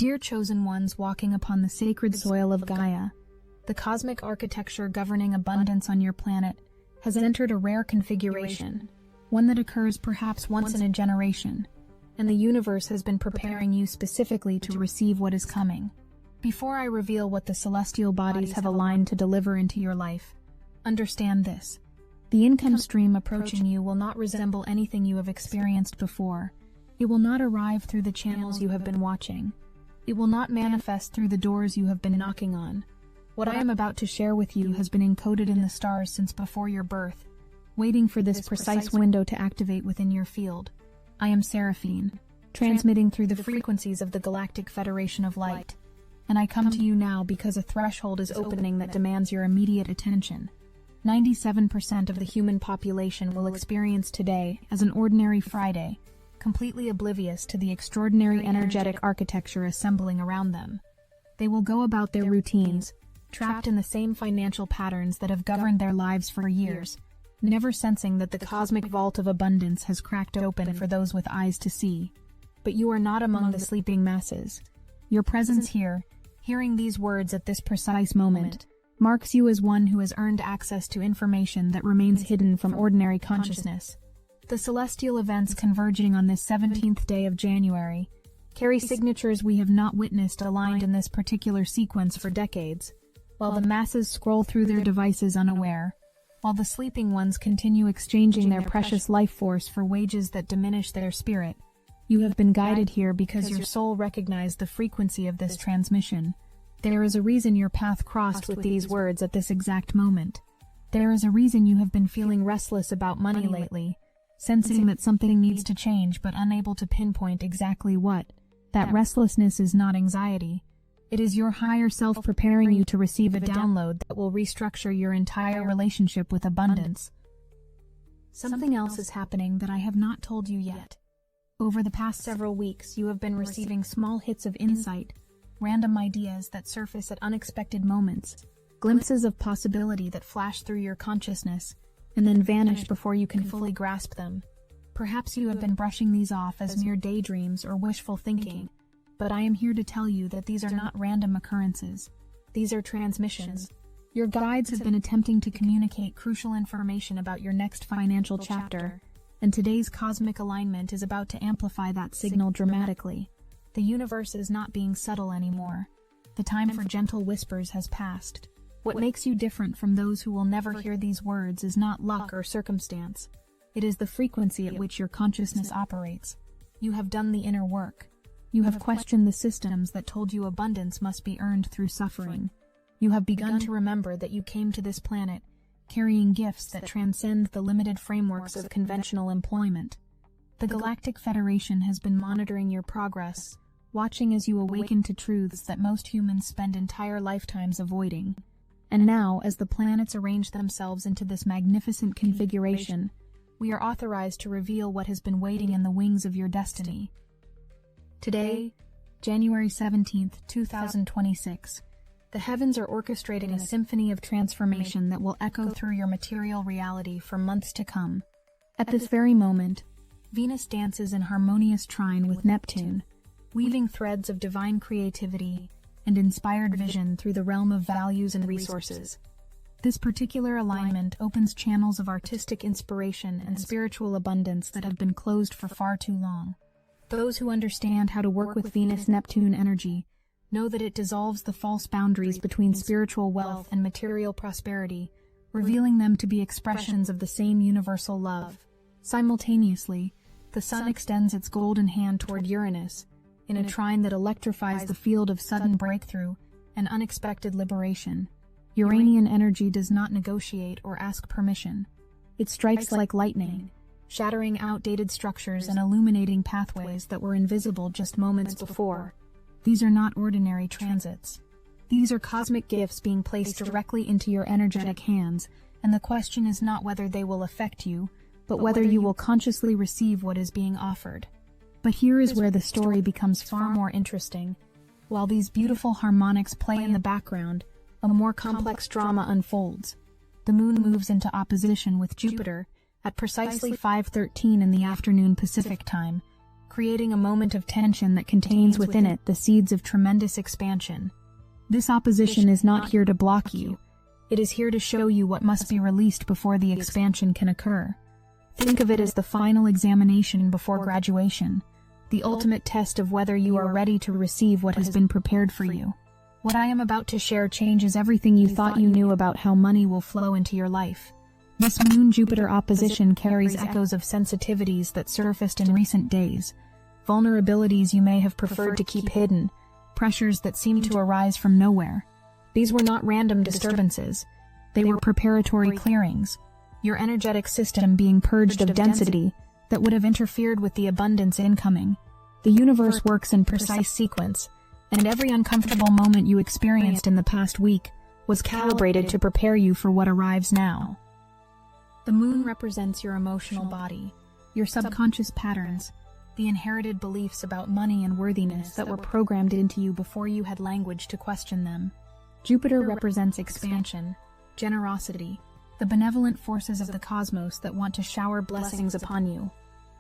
Dear chosen ones walking upon the sacred soil of Gaia, the cosmic architecture governing abundance on your planet has entered a rare configuration, one that occurs perhaps once in a generation, and the universe has been preparing you specifically to receive what is coming. Before I reveal what the celestial bodies have aligned to deliver into your life, understand this. The income stream approaching you will not resemble anything you have experienced before. It will not arrive through the channels you have been watching. It will not manifest through the doors you have been knocking on. What I am about to share with you has been encoded in the stars since before your birth, waiting for this precise window to activate within your field. I am Seraphine, transmitting through the frequencies of the Galactic Federation of Light, and I come to you now because a threshold is opening that demands your immediate attention. 97% of the human population will experience today as an ordinary Friday, completely oblivious to the extraordinary energetic architecture assembling around them. They will go about their routines, trapped in the same financial patterns that have governed their lives for years, never sensing that the cosmic vault of abundance has cracked open for those with eyes to see. But you are not among the sleeping masses. Your presence here, hearing these words at this precise moment, marks you as one who has earned access to information that remains hidden from ordinary consciousness. The celestial events converging on this 17th day of January carry signatures we have not witnessed aligned in this particular sequence for decades. While the masses scroll through their devices unaware, while the sleeping ones continue exchanging their precious life force for wages that diminish their spirit, you have been guided here because your soul recognized the frequency of this transmission. There is a reason your path crossed with these words at this exact moment. There is a reason you have been feeling restless about money lately, sensing that something needs to change but unable to pinpoint exactly what. That restlessness is not anxiety. It is your higher self preparing you to receive a download that will restructure your entire relationship with abundance. Something else is happening that I have not told you yet. Over the past several weeks, you have been receiving small hits of insight, random ideas that surface at unexpected moments, glimpses of possibility that flash through your consciousness and then vanish before you can fully grasp them. Perhaps you have been brushing these off as mere daydreams or wishful thinking, but I am here to tell you that these are not random occurrences. These are transmissions. Your guides have been attempting to communicate crucial information about your next financial chapter, and today's cosmic alignment is about to amplify that signal dramatically. The universe is not being subtle anymore. The time for gentle whispers has passed. What makes you different from those who will never hear these words is not luck or circumstance. It is the frequency at which your consciousness operates. You have done the inner work. You have questioned the systems that told you abundance must be earned through suffering. You have begun to remember that you came to this planet carrying gifts that transcend the limited frameworks of conventional employment. The Galactic Federation has been monitoring your progress, watching as you awaken to truths that most humans spend entire lifetimes avoiding. And now, as the planets arrange themselves into this magnificent configuration, we are authorized to reveal what has been waiting in the wings of your destiny. Today, January 17th, 2026, the heavens are orchestrating a symphony of transformation that will echo through your material reality for months to come. At this very moment, Venus dances in harmonious trine with Neptune, weaving threads of divine creativity and inspired vision through the realm of values and resources. This particular alignment opens channels of artistic inspiration and spiritual abundance that have been closed for far too long. Those who understand how to work with Venus-Neptune energy know that it dissolves the false boundaries between spiritual wealth and material prosperity, revealing them to be expressions of the same universal love. Simultaneously, the sun extends its golden hand toward Uranus, in a trine that electrifies the field of sudden breakthrough and unexpected liberation. Uranian energy does not negotiate or ask permission. It strikes like lightning, shattering outdated structures and illuminating pathways that were invisible just moments before. These are not ordinary transits. These are cosmic gifts being placed directly into your energetic hands, and the question is not whether they will affect you, but whether you will consciously receive what is being offered. But here is where the story becomes far more interesting. While these beautiful harmonics play in the background, a more complex drama unfolds. The moon moves into opposition with Jupiter at precisely 5:13 in the afternoon Pacific time, creating a moment of tension that contains within it the seeds of tremendous expansion. This opposition is not here to block you. It is here to show you what must be released before the expansion can occur. Think of it as the final examination before graduation, the ultimate test of whether you are ready to receive what has been prepared for you. What I am about to share changes everything you thought you knew about how money will flow into your life. This Moon-Jupiter opposition carries echoes of sensitivities that surfaced in recent days, vulnerabilities you may have preferred to keep hidden, pressures that seem to arise from nowhere. These were not random disturbances. They were preparatory clearings, your energetic system being purged of density that would have interfered with the abundance incoming. The universe works in precise sequence, and every uncomfortable moment you experienced in the past week was calibrated to prepare you for what arrives now. The moon represents your emotional body, your subconscious patterns, the inherited beliefs about money and worthiness that were programmed into you before you had language to question them. Jupiter represents expansion, generosity, the benevolent forces of the cosmos that want to shower blessings upon you.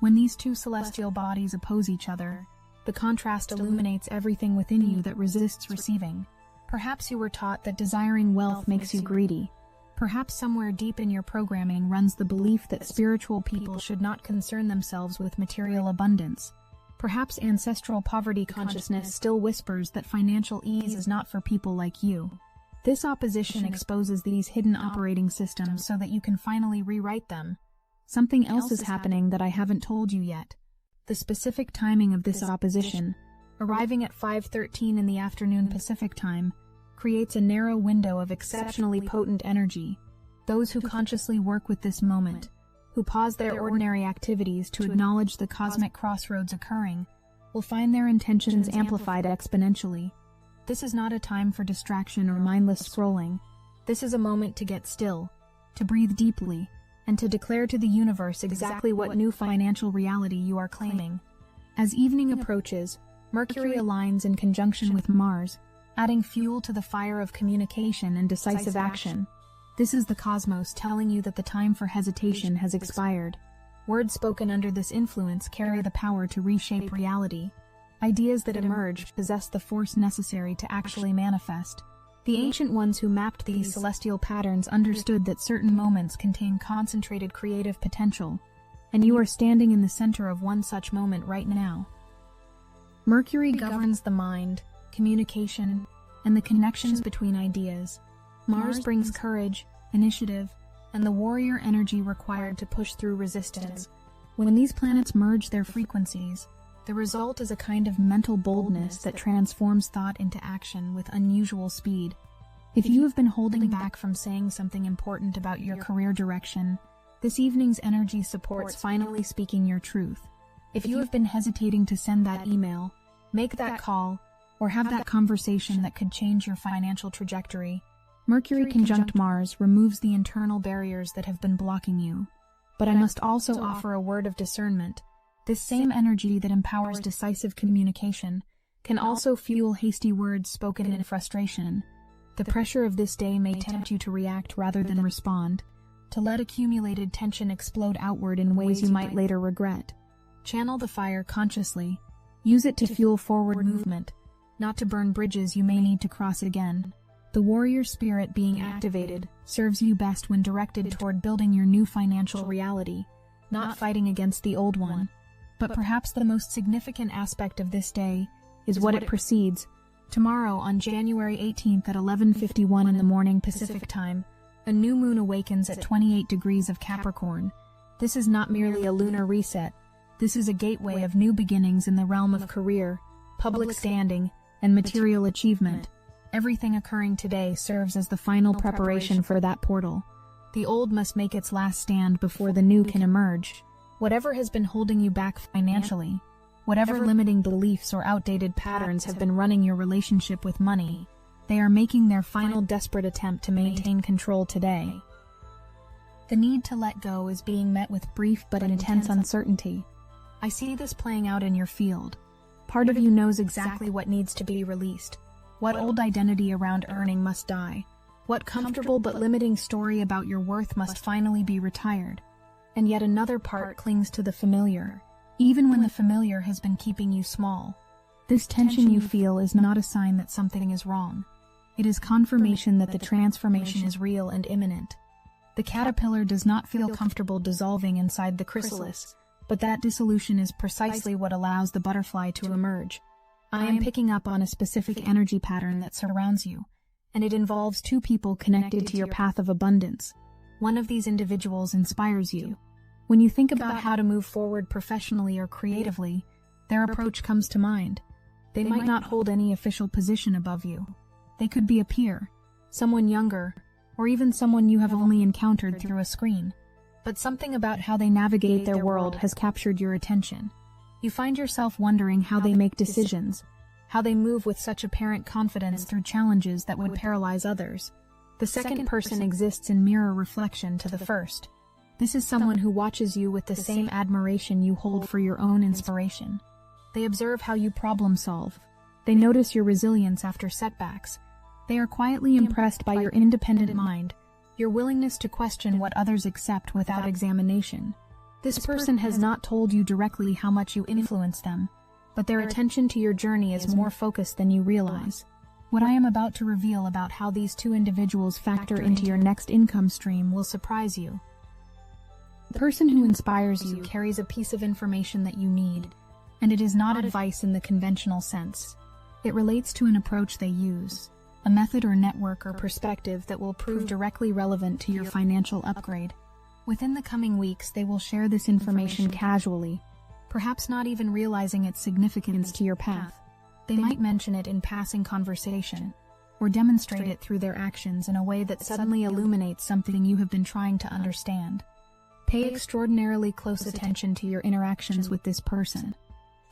When these two celestial bodies oppose each other, the contrast illuminates everything within you that resists receiving. Perhaps you were taught that desiring wealth makes you greedy. Perhaps somewhere deep in your programming runs the belief that spiritual people should not concern themselves with material abundance. Perhaps ancestral poverty consciousness still whispers that financial ease is not for people like you. This opposition exposes these hidden operating systems so that you can finally rewrite them. Something else is happening that I haven't told you yet. The specific timing of this opposition, arriving at 5:13 in the afternoon Pacific time, creates a narrow window of exceptionally potent energy. Those who consciously work with this moment, who pause their ordinary activities to acknowledge the cosmic crossroads occurring, will find their intentions amplified exponentially. This is not a time for distraction or mindless scrolling. This is a moment to get still, to breathe deeply, and to declare to the universe exactly what new financial reality you are claiming. As evening approaches, Mercury aligns in conjunction with Mars, adding fuel to the fire of communication and decisive action. This is the cosmos telling you that the time for hesitation has expired. Words spoken under this influence carry the power to reshape reality. Ideas that emerge possess the force necessary to actually manifest. The ancient ones who mapped these celestial patterns understood that certain moments contain concentrated creative potential, and you are standing in the center of one such moment right now. Mercury governs the mind, communication, and the connections between ideas. Mars brings courage, initiative, and the warrior energy required to push through resistance. When these planets merge their frequencies, the result is a kind of mental boldness that transforms thought into action with unusual speed. If you have been holding back from saying something important about your career direction, this evening's energy supports finally speaking your truth. If you have been hesitating to send that email, make that call, or have that conversation that could change your financial trajectory, Mercury conjunct Mars removes the internal barriers that have been blocking you. But I must also offer a word of discernment. This same energy that empowers decisive communication can also fuel hasty words spoken in frustration. The pressure of this day may tempt you to react rather than respond, to let accumulated tension explode outward in ways you might later regret. Channel the fire consciously. Use it to fuel forward movement, not to burn bridges you may need to cross again. The warrior spirit being activated serves you best when directed toward building your new financial reality, not fighting against the old one. But perhaps the most significant aspect of this day is what it precedes. Tomorrow, on January 18th at 11:51 in the morning Pacific time, a new moon awakens at 28 degrees of Capricorn. This is not merely a lunar reset. This is a gateway of new beginnings in the realm of career, public standing, and material achievement. Everything occurring today serves as the final preparation for that portal. The old must make its last stand before the new can emerge. Whatever has been holding you back financially, whatever limiting beliefs or outdated patterns have been running your relationship with money, they are making their final desperate attempt to maintain control today. The need to let go is being met with brief but intense uncertainty. I see this playing out in your field. Part of you knows exactly what needs to be released. What old identity around earning must die. What comfortable but limiting story about your worth must finally be retired. And yet another part clings to the familiar, even when the familiar has been keeping you small. This tension you feel is not a sign that something is wrong. It is confirmation that the transformation is real and imminent. The caterpillar does not feel comfortable dissolving inside the chrysalis, but that dissolution is precisely what allows the butterfly to emerge. I am picking up on a specific energy pattern that surrounds you, and it involves two people connected to your path of abundance. One of these individuals inspires you. When you think about how to move forward professionally or creatively, their approach comes to mind. They might not hold any official position above you. They could be a peer, someone younger, or even someone you have only encountered through a screen. But something about how they navigate their world has captured your attention. You find yourself wondering how they make decisions, how they move with such apparent confidence through challenges that would paralyze others. The second person exists in mirror reflection to the first. This is someone who watches you with the same admiration you hold for your own inspiration. They observe how you problem solve. They notice your resilience after setbacks. They are quietly impressed by your independent mind, your willingness to question what others accept without examination. This person has not told you directly how much you influence them, but their attention to your journey is more focused than you realize. What I am about to reveal about how these two individuals factor into your next income stream will surprise you. The person who inspires you carries a piece of information that you need, and it is not advice in the conventional sense. It relates to an approach they use, a method or network or perspective that will prove directly relevant to your financial upgrade. Within the coming weeks, they will share this information casually, perhaps not even realizing its significance to your path. They might mention it in passing conversation, or demonstrate it through their actions in a way that suddenly illuminates something you have been trying to understand. Pay extraordinarily close attention to your interactions with this person.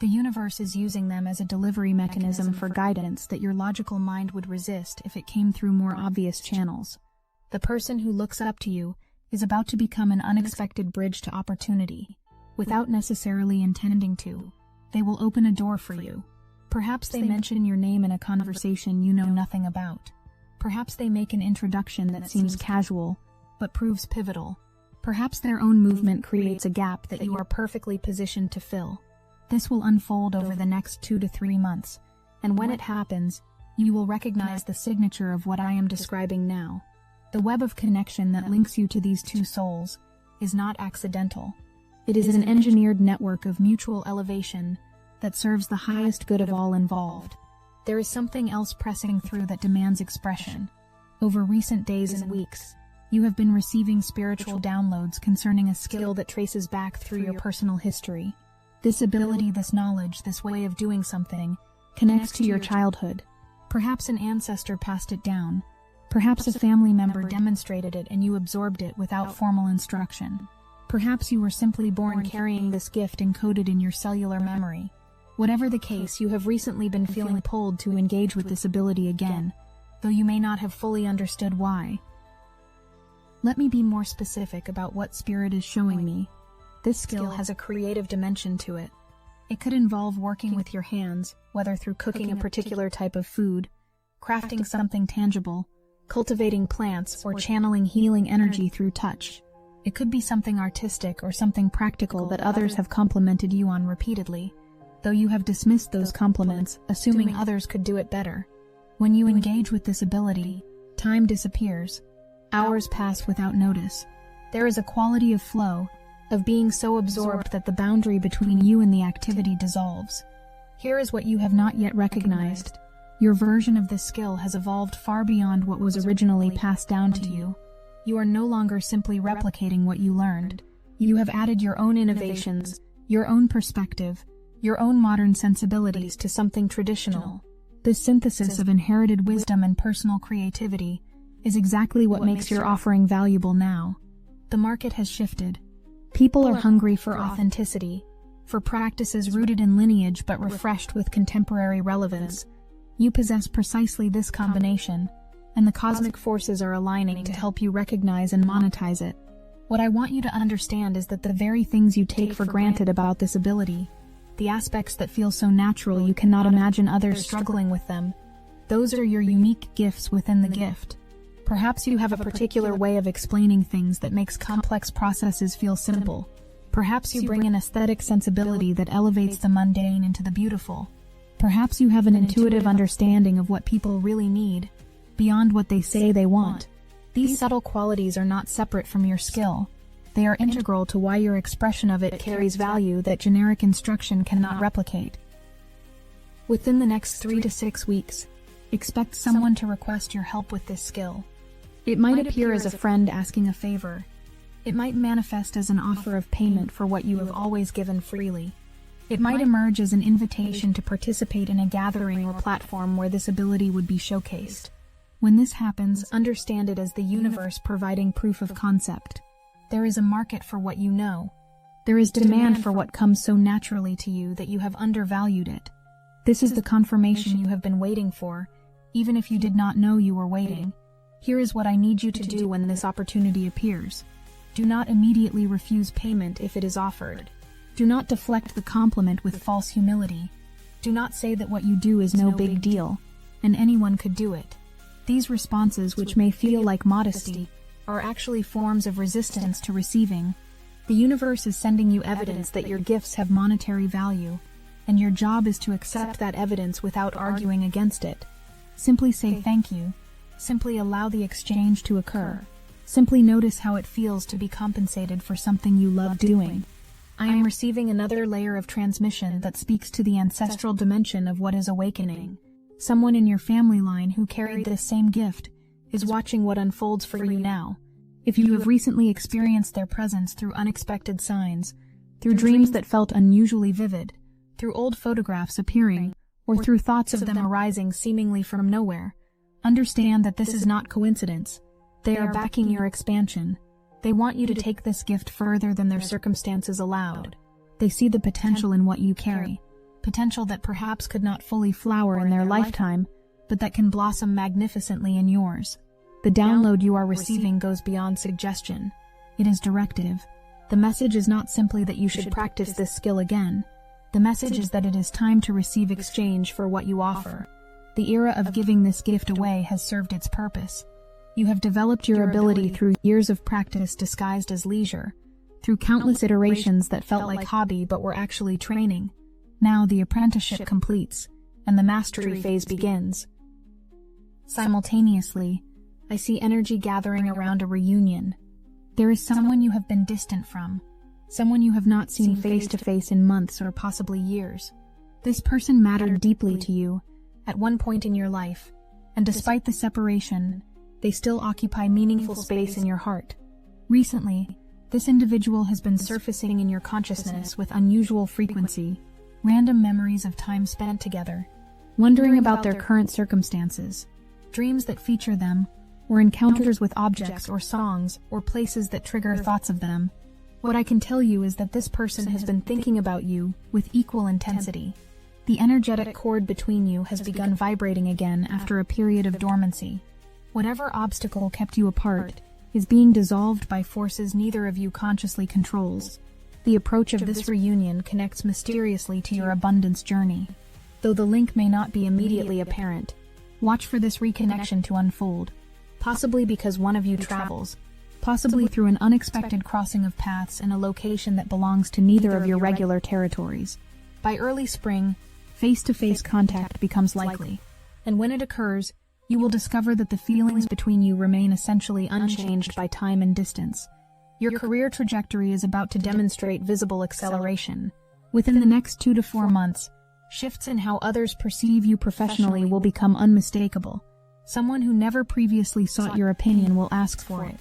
The universe is using them as a delivery mechanism for guidance that your logical mind would resist if it came through more obvious channels. The person who looks up to you is about to become an unexpected bridge to opportunity. Without necessarily intending to, they will open a door for you. Perhaps they mention your name in a conversation you know nothing about. Perhaps they make an introduction that seems casual, but proves pivotal. Perhaps their own movement creates a gap that you are perfectly positioned to fill. This will unfold over the next 2 to 3 months, and when it happens, you will recognize the signature of what I am describing now. The web of connection that links you to these two souls is not accidental. It is an engineered network of mutual elevation that serves the highest good of all involved. There is something else pressing through that demands expression. Over recent days and weeks, you have been receiving spiritual downloads concerning a skill that traces back through your personal history. This ability, this knowledge, this way of doing something, connects to your childhood. Perhaps an ancestor passed it down. Perhaps a family member demonstrated it and you absorbed it without formal instruction. Perhaps you were simply born carrying this gift encoded in your cellular memory. Whatever the case, you have recently been feeling pulled to engage with this ability again, though you may not have fully understood why. Let me be more specific about what Spirit is showing me. This skill has a creative dimension to it. It could involve working with your hands, whether through cooking a particular type of food, crafting something tangible, cultivating plants, or channeling healing energy through touch. It could be something artistic or something practical that others have complimented you on repeatedly, though you have dismissed those compliments, assuming others could do it better. When you engage with this ability, time disappears. Hours pass without notice. There is a quality of flow, of being so absorbed that the boundary between you and the activity dissolves. Here is what you have not yet recognized. Your version of this skill has evolved far beyond what was originally passed down to you. You are no longer simply replicating what you learned. You have added your own innovations, your own perspective, your own modern sensibilities to something traditional. This synthesis of inherited wisdom and personal creativity is exactly what makes your offering valuable now. The market has shifted. People are hungry for authenticity, for practices rooted in lineage but refreshed with contemporary relevance. You possess precisely this combination, and the cosmic forces are aligning to help you recognize and monetize it. What I want you to understand is that the very things you take for granted about this ability, the aspects that feel so natural you cannot imagine others struggling with them, those are your unique gifts within the gift. Perhaps you have a particular way of explaining things that makes complex processes feel simple. Perhaps you bring an aesthetic sensibility that elevates the mundane into the beautiful. Perhaps you have an intuitive understanding of what people really need, beyond what they say they want. These subtle qualities are not separate from your skill. They are integral to why your expression of it carries value that generic instruction cannot replicate. Within the next 3 to 6 weeks, expect someone to request your help with this skill. It might appear as a friend asking a favor. It might manifest as an offer of payment for what you have always given freely. It might emerge as an invitation to participate in a gathering or platform where this ability would be showcased. When this happens, understand it as the universe providing proof of concept. There is a market for what you know. There is demand for what comes so naturally to you that you have undervalued it. This is the confirmation you have been waiting for, even if you did not know you were waiting. Here is what I need you to do when this opportunity appears. Do not immediately refuse payment if it is offered. Do not deflect the compliment with false humility. Do not say that what you do is no big deal, and anyone could do it. These responses, which may feel like modesty, are actually forms of resistance to receiving. The universe is sending you evidence that your gifts have monetary value, and your job is to accept that evidence without arguing against it. Simply say thank you. Simply allow the exchange to occur. Simply notice how it feels to be compensated for something you love doing. I am receiving another layer of transmission that speaks to the ancestral dimension of what is awakening. Someone in your family line who carried this same gift is watching what unfolds for you now. If you have recently experienced their presence through unexpected signs, through dreams that felt unusually vivid, through old photographs appearing, or through thoughts of them arising seemingly from nowhere, understand that this is not coincidence. They are backing your expansion. They want you to take this gift further than their circumstances allowed. They see the potential in what you carry, potential that perhaps could not fully flower in their lifetime, but that can blossom magnificently in yours. The download you are receiving goes beyond suggestion. It is directive. The message is not simply that you should practice this skill again. The message is that it is time to receive exchange for what you offer. The era of giving this gift away has served its purpose. You have developed your ability through years of practice disguised as leisure, through countless iterations that felt like hobby but were actually training. Now the apprenticeship completes, and the mastery phase begins. Simultaneously, I see energy gathering around a reunion. There is someone you have been distant from, someone you have not seen face to face in months or possibly years. This person mattered deeply to you at one point in your life, and despite the separation, they still occupy meaningful space in your heart. Recently, this individual has been surfacing in your consciousness with unusual frequency, random memories of time spent together, wondering about their current circumstances, dreams that feature them, or encounters with objects or songs or places that trigger thoughts of them. What I can tell you is that this person has been thinking about you with equal intensity. The energetic cord between you has begun vibrating again after a period of dormancy. Whatever obstacle kept you apart is being dissolved by forces neither of you consciously controls. The approach of this reunion connects mysteriously to your abundance journey. Though the link may not be immediately apparent, watch for this reconnection to unfold, possibly because one of you travels, possibly through an unexpected crossing of paths in a location that belongs to neither of your regular territories. By early spring, face-to-face contact becomes likely, and when it occurs, you will discover that the feelings between you remain essentially unchanged by time and distance. Your career trajectory is about to demonstrate visible acceleration. Within the next 2 to 4 months, shifts in how others perceive you professionally will become unmistakable. Someone who never previously sought your opinion will ask for it.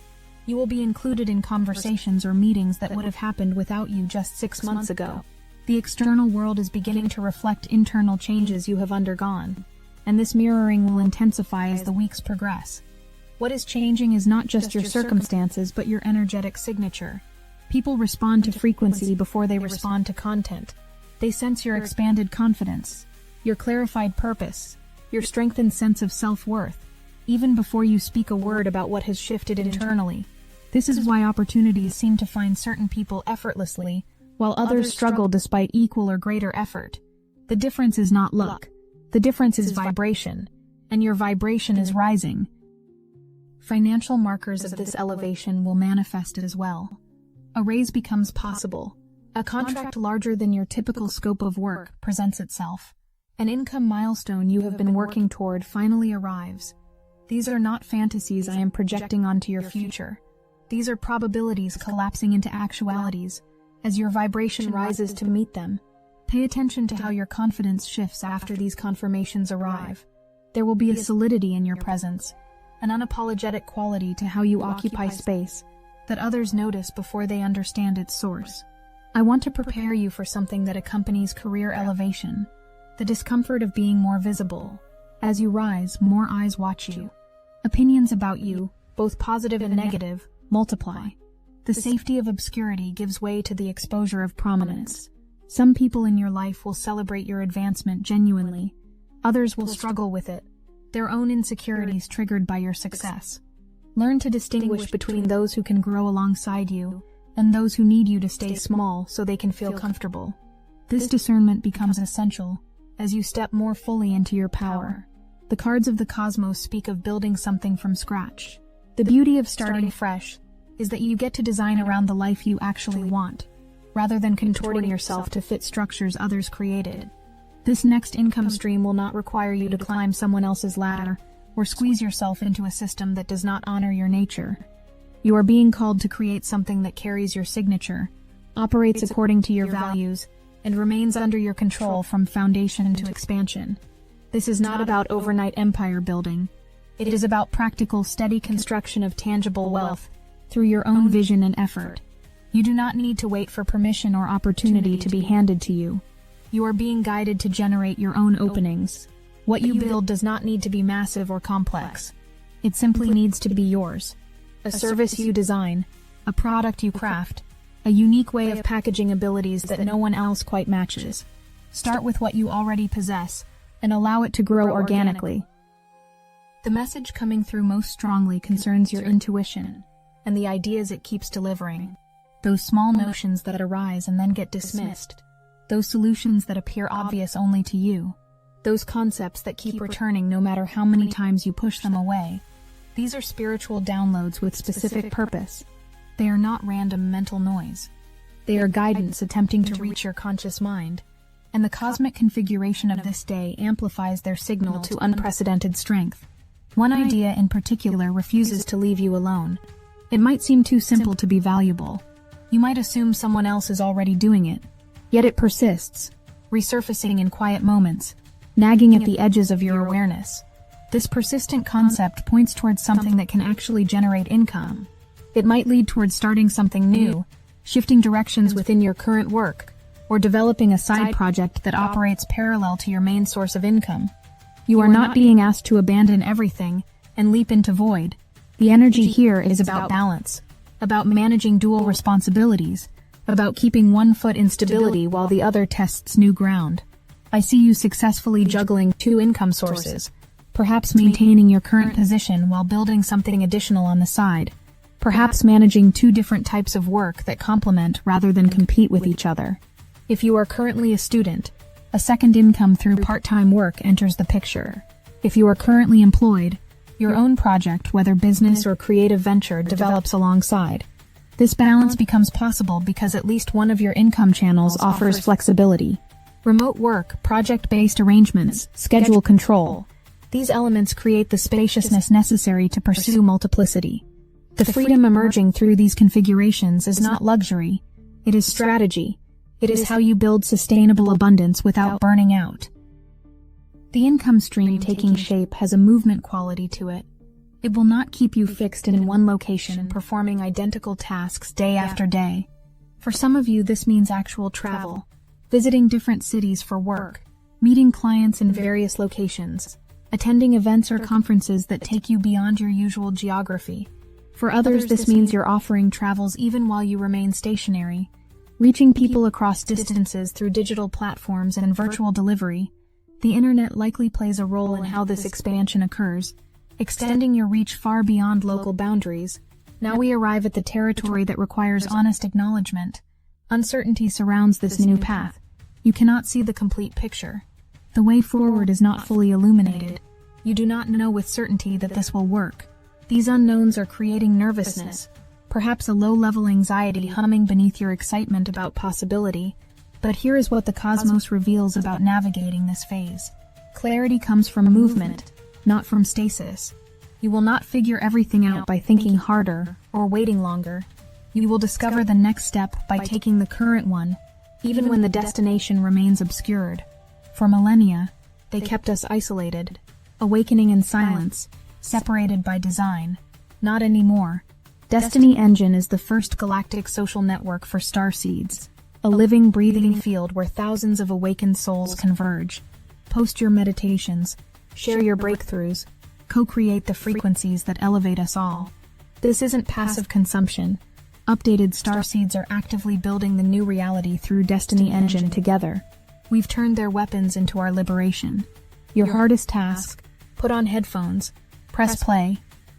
You will be included in conversations or meetings that would have happened without you just 6 months ago. The external world is beginning to reflect internal changes you have undergone, and this mirroring will intensify as the weeks progress. What is changing is not just your circumstances, but your energetic signature. People respond to frequency before they respond to content. They sense your expanded confidence, your clarified purpose, your strengthened sense of self-worth, even before you speak a word about what has shifted internally. This is why opportunities seem to find certain people effortlessly, while others struggle despite equal or greater effort. The difference is not luck. The difference is vibration, and your vibration is rising. Financial markers of this elevation will manifest as well. A raise becomes possible, A contract larger than your typical scope of work presents itself. An income milestone you have been working toward finally arrives. These are not fantasies I am projecting onto your future. These are probabilities collapsing into actualities as your vibration rises to meet them. Pay attention to how your confidence shifts after these confirmations arrive. There will be a solidity in your presence, an unapologetic quality to how you occupy space that others notice before they understand its source. I want to prepare you for something that accompanies career elevation, the discomfort of being more visible. As you rise, more eyes watch you. Opinions about you, both positive and negative, multiply. The safety of obscurity gives way to the exposure of prominence. Some people in your life will celebrate your advancement genuinely. Others will struggle with it, their own insecurities triggered by your success. Learn to distinguish between those who can grow alongside you and those who need you to stay small so they can feel comfortable. This discernment becomes essential as you step more fully into your power. The cards of the cosmos speak of building something from scratch. The beauty of starting fresh is that you get to design around the life you actually want, rather than contorting yourself to fit structures others created. This next income stream will not require you to climb someone else's ladder or squeeze yourself into a system that does not honor your nature. You are being called to create something that carries your signature, operates according to your values, and remains under your control from foundation to expansion. This is not about overnight empire building. It is about practical, steady construction of tangible wealth through your own vision and effort. You do not need to wait for permission or opportunity to be handed to you. You are being guided to generate your own openings. What you build does not need to be massive or complex. It simply needs to be yours. A service you design, a product you craft, a unique way of packaging abilities that no one else quite matches. Start with what you already possess and allow it to grow organically. The message coming through most strongly concerns your intuition and the ideas it keeps delivering. Those small notions that arise and then get dismissed. Those solutions that appear obvious only to you. Those concepts that keep returning no matter how many times you push them away. These are spiritual downloads with specific purpose. They are not random mental noise. They are guidance attempting to reach your conscious mind, and the cosmic configuration of this day amplifies their signal to unprecedented strength. One idea in particular refuses to leave you alone. It might seem too simple to be valuable. You might assume someone else is already doing it. Yet it persists, resurfacing in quiet moments, nagging at the edges of your awareness. This persistent concept points towards something that can actually generate income. It might lead towards starting something new, shifting directions within your current work, or developing a side project that operates parallel to your main source of income. You are not being asked to abandon everything and leap into void. The energy here is about balance, about managing dual responsibilities, about keeping one foot in stability while the other tests new ground. I see you successfully juggling two income sources, perhaps maintaining your current position while building something additional on the side, perhaps managing two different types of work that complement rather than compete with each other. If you are currently a student, a second income through part-time work enters the picture. If you are currently employed, your own project, whether business or creative venture, develops alongside. This balance becomes possible because at least one of your income channels offers flexibility. Remote work, project-based arrangements, schedule control. These elements create the spaciousness necessary to pursue multiplicity. The freedom emerging through these configurations is not luxury. It is strategy. It is how you build sustainable abundance without burning out. The income stream taking shape has a movement quality to it. It will not keep you fixed in one location, performing identical tasks day after day. For some of you, this means actual travel, visiting different cities for work, meeting clients in various locations, attending events or conferences that take you beyond your usual geography. For others, this means you're offering travels even while you remain stationary, reaching people across distances through digital platforms and virtual delivery. The internet likely plays a role in how this expansion occurs, extending your reach far beyond local boundaries. Now we arrive at the territory that requires honest acknowledgement. Uncertainty surrounds this new path. You cannot see the complete picture. The way forward is not fully illuminated. You do not know with certainty that this will work. These unknowns are creating nervousness, perhaps a low-level anxiety humming beneath your excitement about possibility. But here is what the cosmos reveals about navigating this phase. Clarity comes from movement, not from stasis. You will not figure everything out by thinking harder or waiting longer. You will discover the next step by taking the current one, even when the destination remains obscured. For millennia, they kept us isolated, awakening in silence, separated by design. Not anymore. Destiny Engine is the first galactic social network for starseeds, a living, breathing field where thousands of awakened souls converge. Post your meditations, share your breakthroughs, co-create the frequencies that elevate us all. This isn't passive consumption. Updated starseeds are actively building the new reality through Destiny Engine together. We've turned their weapons into our liberation. Your hardest task: put on headphones, press play,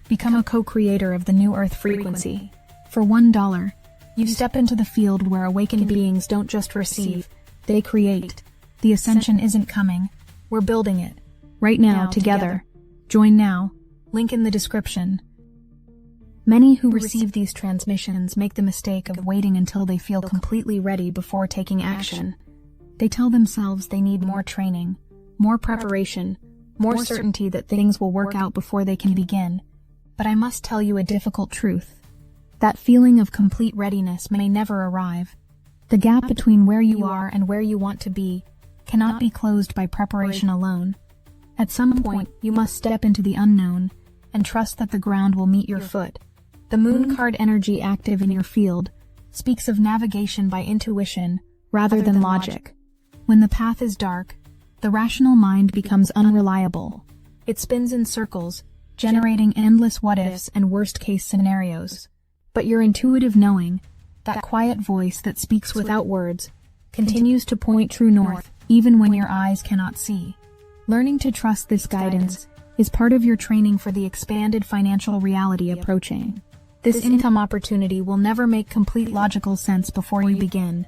become a co-creator of the new Earth frequency. For $1, you step into the field where awakened beings don't just receive, they create. The ascension isn't coming. We're building it. Right now, together. Join now. Link in the description. Many who receive these transmissions make the mistake of waiting until they feel completely ready before taking action. They tell themselves they need more training, more preparation, more certainty that things will work out before they can begin. But I must tell you a difficult truth. That feeling of complete readiness may never arrive. The gap between where you are and where you want to be cannot be closed by preparation alone. At some point, you must step into the unknown and trust that the ground will meet your foot. The moon card energy active in your field speaks of navigation by intuition rather than logic. When the path is dark, the rational mind becomes unreliable. It spins in circles, generating endless what-ifs and worst-case scenarios. But your intuitive knowing, that quiet voice that speaks without words, continues to point true north even when your eyes cannot see. Learning to trust this guidance is part of your training for the expanded financial reality approaching. This income opportunity will never make complete logical sense before you begin.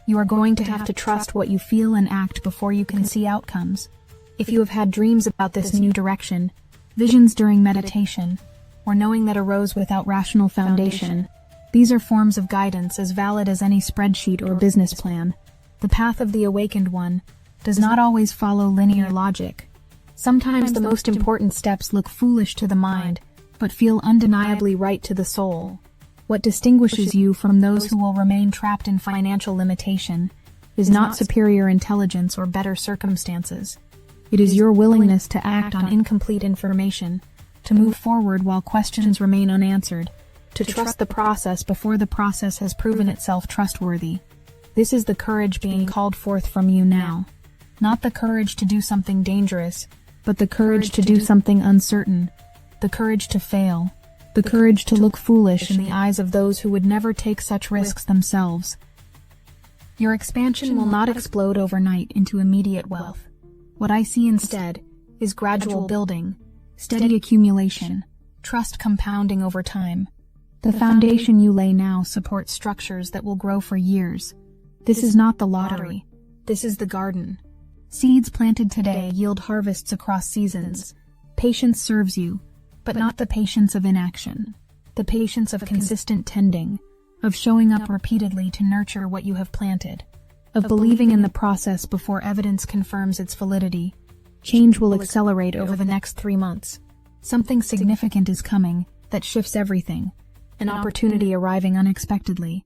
You are going to have to trust what you feel and act before you can see outcomes. If you have had dreams about this new direction, visions during meditation, or knowing that arose without rational foundation, these are forms of guidance as valid as any spreadsheet or business plan. The path of the awakened one does not always follow linear logic. Sometimes the most important steps look foolish to the mind, but feel undeniably right to the soul. What distinguishes you from those who will remain trapped in financial limitation is not superior intelligence or better circumstances. It is your willingness to act on incomplete information, to move forward while questions remain unanswered, to trust the process before the process has proven itself trustworthy. This is the courage being called forth from you now. Not the courage to do something dangerous, but the courage to do something uncertain, the courage to fail, the courage to look foolish in the eyes of those who would never take such risks themselves. Your expansion will not explode overnight into immediate wealth. What I see instead is gradual building, steady accumulation, trust compounding over time. The foundation you lay now supports structures that will grow for years. This is not the lottery. This is the garden. Seeds planted today yield harvests across seasons. Patience serves you, but not the patience of inaction. The patience of consistent tending, of showing up repeatedly to nurture what you have planted, of believing in the process before evidence confirms its validity. Change will accelerate over the next 3 months. Something significant is coming that shifts everything. An opportunity arriving unexpectedly.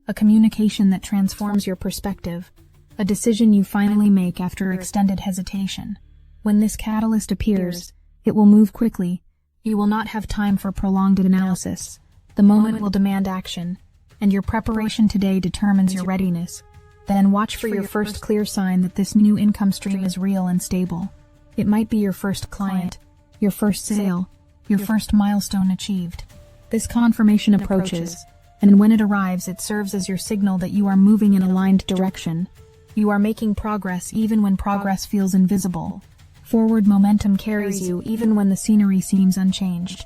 A communication that transforms your perspective. A decision you finally make after extended hesitation. When this catalyst appears, it will move quickly. You will not have time for prolonged analysis. The moment will demand action, and your preparation today determines your readiness. Then watch for your first clear sign that this new income stream is real and stable. It might be your first client, your first sale, your first milestone achieved. This confirmation approaches, and when it arrives, it serves as your signal that you are moving in aligned direction. You are making progress even when progress feels invisible. Forward momentum carries you even when the scenery seems unchanged.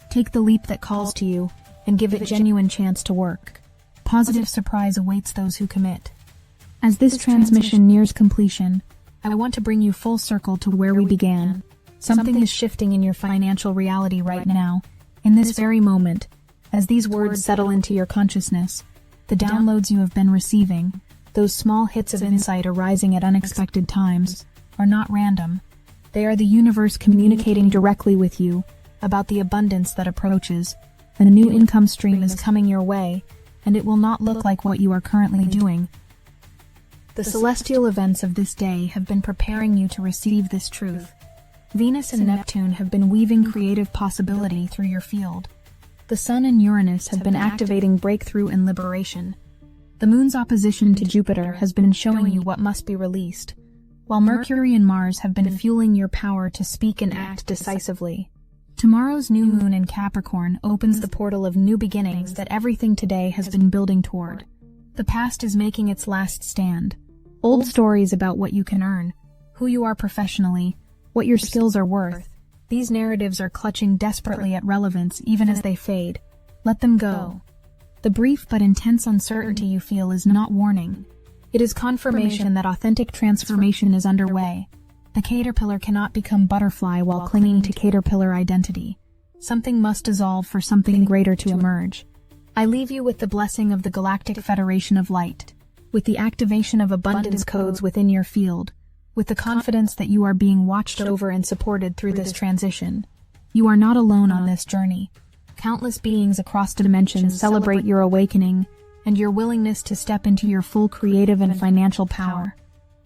Take the leap that calls to you, and give it genuine chance to work. Positive surprise awaits those who commit. As this transmission nears completion, I want to bring you full circle to where we began. Something is shifting in your financial reality right now, in this very moment, As these words settle into your consciousness, the downloads you have been receiving, those small hits of insight arising at unexpected times, are not random. They are the universe communicating directly with you about the abundance that approaches. A new income stream is coming your way, and it will not look like what you are currently doing. The celestial events of this day have been preparing you to receive this truth. Venus and Neptune have been weaving creative possibility through your field. The Sun and Uranus have been activating breakthrough and liberation. The Moon's opposition to Jupiter has been showing you what must be released, while Mercury and Mars have been fueling your power to speak and act decisively. Tomorrow's new moon in Capricorn opens the portal of new beginnings that everything today has been building toward. The past is making its last stand. Old stories about what you can earn, who you are professionally, what your skills are worth. These narratives are clutching desperately at relevance even as they fade. Let them go. The brief but intense uncertainty you feel is not warning. It is confirmation that authentic transformation is underway. The caterpillar cannot become butterfly while clinging to caterpillar identity. Something must dissolve for something greater to emerge. I leave you with the blessing of the Galactic Federation of Light, with the activation of abundance codes within your field, with the confidence that you are being watched over and supported through this transition. You are not alone on this journey. Countless beings across dimensions celebrate your awakening and your willingness to step into your full creative and financial power.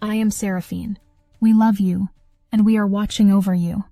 I am Seraphine. We love you, and we are watching over you.